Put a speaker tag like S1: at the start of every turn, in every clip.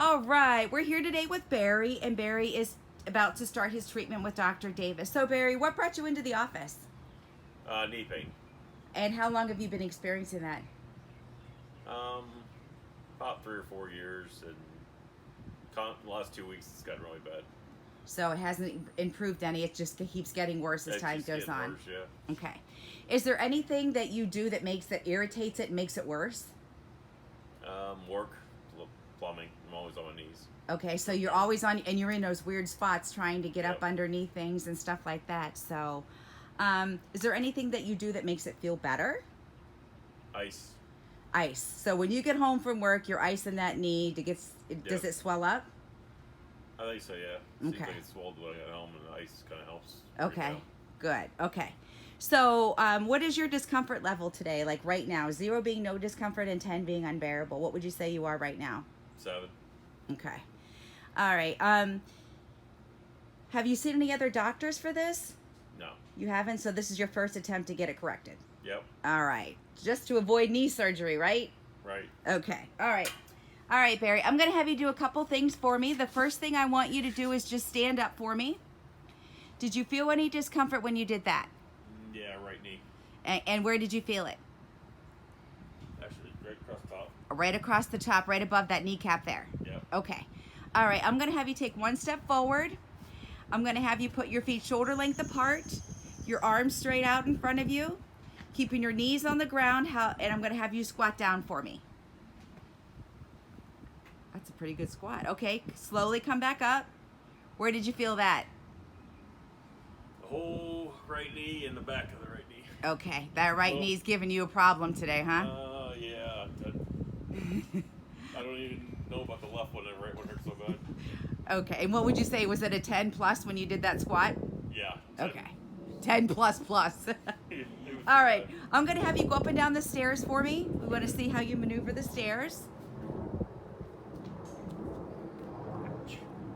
S1: All right, we're here today with Barry, and Barry is about to start his treatment with Dr. Davis. So, Barry, what brought you into the office?
S2: Knee pain.
S1: And how long have you been experiencing that?
S2: About 3 or 4 years, and the last 2 weeks it's gotten really bad.
S1: So it hasn't improved any. It just keeps getting worse as time goes on.
S2: Worse, yeah.
S1: Okay. Is there anything that you do that irritates it and makes it worse?
S2: Work, plumbing. I'm always on my knees.
S1: Okay, so you're always on, and you're in those weird spots trying to get
S2: Yep.
S1: up underneath things and stuff like that. So, is there anything that you do that makes it feel better?
S2: Ice.
S1: Ice. So when you get home from work, you're icing that knee. Does it swell up?
S2: I think so, yeah. Seems
S1: Okay.
S2: like it's swelled when I get home, and the ice kind of helps.
S1: Okay, good. Okay. So, what is your discomfort level today? Like right now, 0 being no discomfort and 10 being unbearable. What would you say you are right now?
S2: 7.
S1: Okay. All right. Have you seen any other doctors for this?
S2: No.
S1: You haven't? So this is your first attempt to get it corrected?
S2: Yep.
S1: All right. Just to avoid knee surgery, right?
S2: Right.
S1: Okay. All right. All right, Barry. I'm going to have you do a couple things for me. The first thing I want you to do is just stand up for me. Did you feel any discomfort when you did that?
S2: Yeah, right knee.
S1: And where did you feel it?
S2: Actually, right across the top.
S1: Right across the top, right above that kneecap there.
S2: Yep.
S1: Okay. All right. I'm going to have you take one step forward. I'm going to have you put your feet shoulder length apart, your arms straight out in front of you, keeping your knees on the ground, and I'm going to have you squat down for me. That's a pretty good squat. Okay. Slowly come back up. Where did you feel that?
S2: The whole right knee and the back of the right knee.
S1: Okay. That right knee's giving you a problem today, huh?
S2: Yeah. I don't even know about the left one. The right one hurts so bad.
S1: Okay. And what would you say? Was it a 10 plus when you did that squat?
S2: Yeah.
S1: 10. Okay. 10 plus plus. All right. I'm going to have you go up and down the stairs for me. We want to see how you maneuver the stairs.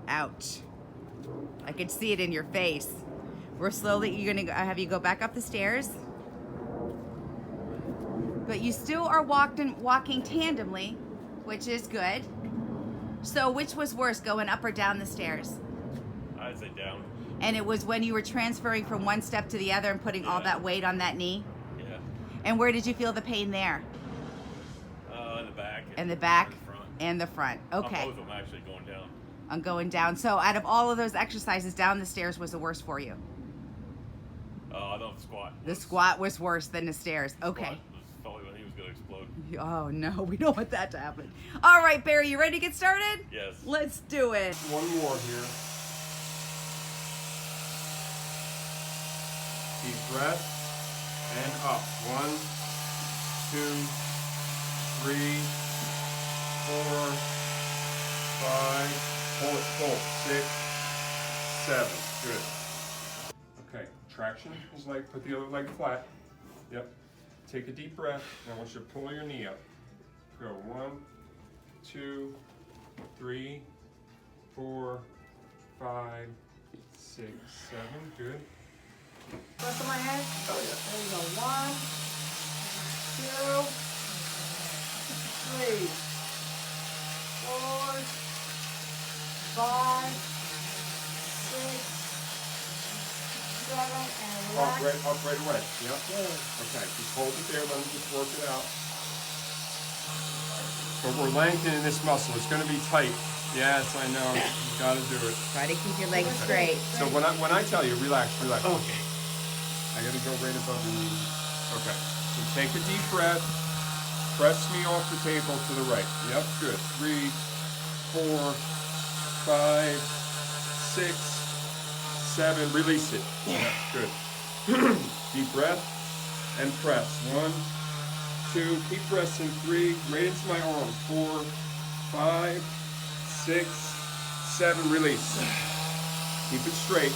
S1: Ouch. I could see it in your face. You're going to have you go back up the stairs. But you still are walking tandemly, which is good. So which was worse, going up or down the stairs?
S2: I'd say down.
S1: And it was when you were transferring from one step to the other and putting all that weight on that knee?
S2: Yeah.
S1: And where did you feel the pain there?
S2: In the back.
S1: In the back
S2: and the front.
S1: and the front. Okay.
S2: On both of them actually going down.
S1: I'm going down. So out of all of those exercises, down the stairs was the worst for you?
S2: I thought the squat.
S1: The squat was worse than the stairs. Okay.
S2: Felt like he was going to explode.
S1: Oh no, we don't want that to happen. All right, Barry, you ready to get started?
S2: Yes.
S1: Let's do it.
S3: One more here. Deep breath and up. 1, 2, 3, 4, 5. Hold it full. 6, 7. Good. Okay. Traction is like put the other leg flat. Yep. Take a deep breath. And I want you to pull your knee up. Go 1, 2, 3, 4, 5, 6, 7. Good.
S4: Rest of my head.
S3: Oh yeah.
S4: There you go. 1, 2, 3, 4, 5, 6, 7, and relax.
S3: Up right away. Yep.
S4: Good.
S3: Okay, just hold it there, let me just work it out. But we're lengthening this muscle. It's going to be tight. Yes, I know. You got to do it.
S1: Try to keep your legs straight.
S3: So when I tell you, relax. Okay. I got to go right above the knee. Okay. So take a deep breath. Press me off the table to the right. Yep, good. 3, 4, 5, 6, 7. Release it. Yeah, good. Deep breath and press. 1, 2. Keep pressing. 3. Right into my arm. 4, 5, 6, 7. Release. Keep it straight.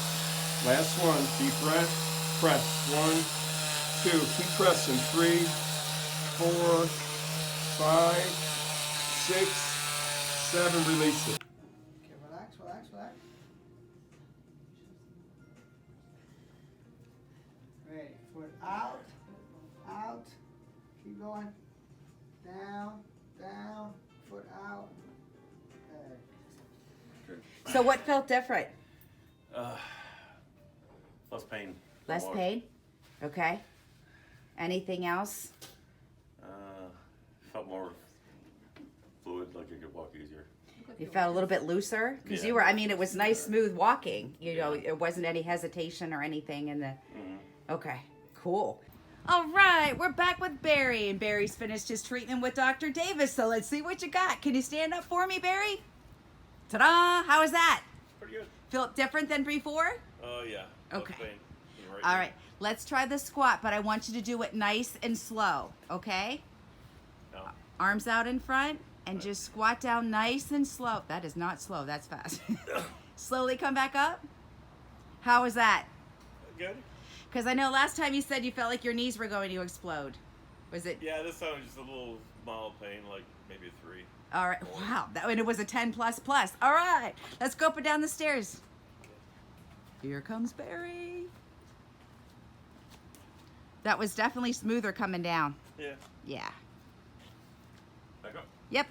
S3: Last one. Deep breath. Press. 1, 2. Keep pressing. 3, 4, 5, 6, 7. Release it.
S4: Okay, relax, relax, relax. Ready. Foot out, out. Keep going. Down, down. Foot out. Good.
S1: So what felt different?
S2: Less pain.
S1: Less
S2: More.
S1: pain? Okay. Anything else?
S2: Felt more fluid, like I could walk easier.
S1: You felt a little bit looser? Because
S2: Yeah.
S1: you were, I mean, it was nice, smooth walking. You know,
S2: Yeah.
S1: there wasn't any hesitation or anything in the...
S2: Mhm.
S1: Okay, cool. All right, we're back with Barry, and Barry's finished his treatment with Dr. Davis, so let's see what you got. Can you stand up for me, Barry? Ta-da! How was that?
S2: Pretty good.
S1: Feel different than before?
S2: Yeah.
S1: Okay.
S2: Less pain. You're
S1: All
S2: here.
S1: right, let's try the squat, but I want you to do it nice and slow, okay?
S2: No.
S1: Arms out in front, and just squat down nice and slow. That is not slow, that's fast. Slowly come back up. How was that?
S2: Good.
S1: Because I know last time you said you felt like your knees were going to explode. Was it?
S2: Yeah, this time was just a little mild pain, like maybe a 3.
S1: All right. Wow. That and it was a 10 plus plus. All right. Let's go up and down the stairs. Here comes Barry. That was definitely smoother coming down.
S2: Yeah.
S1: Yeah.
S2: Back up.
S1: Yep.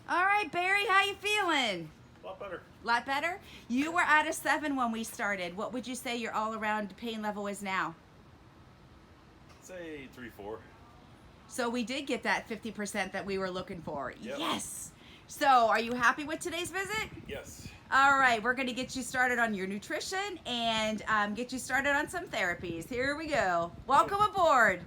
S1: All right, Barry, how you feeling?
S2: A lot better.
S1: Lot better? You were at a 7 when we started. What would you say your all-around pain level is now?
S2: Say 3, 4.
S1: So we did get that 50% that we were looking for.
S2: Yep.
S1: Yes. So are you happy with today's visit?
S2: Yes.
S1: All right, we're going to get you started on your nutrition and get you started on some therapies. Here we go. Welcome aboard.